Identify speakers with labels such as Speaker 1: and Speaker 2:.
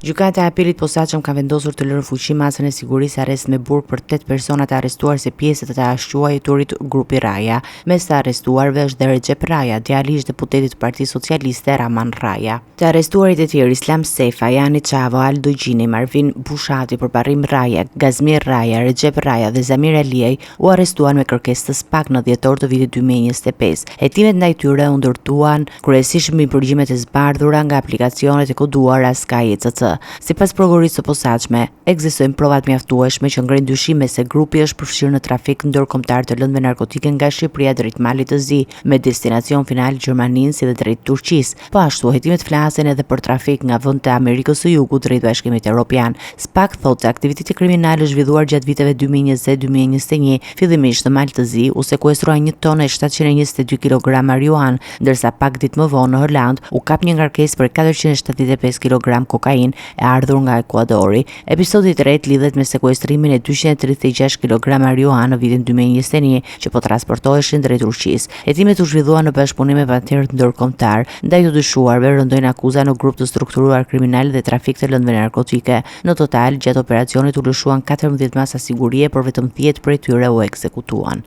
Speaker 1: Gjykata e apelit posaçëm ka vendosur të lërë fuqi masën e sigurisë arrest me burg për 8 persona të arrestuar si pjesë të ashtuajturit grupi Raja. Mes të arrestuarve është dhe Recep Raja, djali i deputetit të Partisë Socialiste Raman Raja. Të arrestuarit e tjerë Islam Sefa, Jani Çavo, Aldo Gjini, Marvin Bushati, Përparim Raja, Gazmir Raja, Recep Raja dhe Zamir Aliej u arrestuan me kërkesë të SPAK në dhjetor të vitit 2025. Hetimet ndaj tyre u ndërtuan kryesisht mbi përgjimet e zbardhura nga aplikacionet e koduara SkyECC. Sipas prokurorisë së posaçme, ekzistojnë provat mjaftueshme që ngrenë dyshime se grupi është përfshirë në trafik ndërkombëtar të lëndëve narkotike nga Shqipëria drejt Malit të Zi, me destinacion final Gjermaninë si dhe drejt Turqisë. Po ashtu, hetimet flasin edhe për trafik nga vend të Amerikës së Jugut drejt Bashkimit Evropian. SPAK thotë se aktiviteti kriminal është zhvilluar gjatë viteve 2020-2021, fillimisht në Mal të Zi u sekuestrua 1 tonë e 722 kg marijuanë, ndërsa pak ditë më vonë në Holand u kap një ngarkesë për 475 kg kokainë e ardhur nga Ekuadori. Episodi i tretë lidhet me sekuestrimin e 236 kg marijuanë në vitin 2021 që po transportoheshin drejt Turqisë. Hetimet u zhvilluan në bashkëpunim me partnerët ndërkombëtar. Ndaj të dyshuarve rëndojnë akuza në grup të strukturuar kriminal dhe trafik të lëndëve narkotike. Në total, gjatë operacionit u lëshuan 14 masa sigurie, por vetëm 10 prej tyre u ekzekutuan.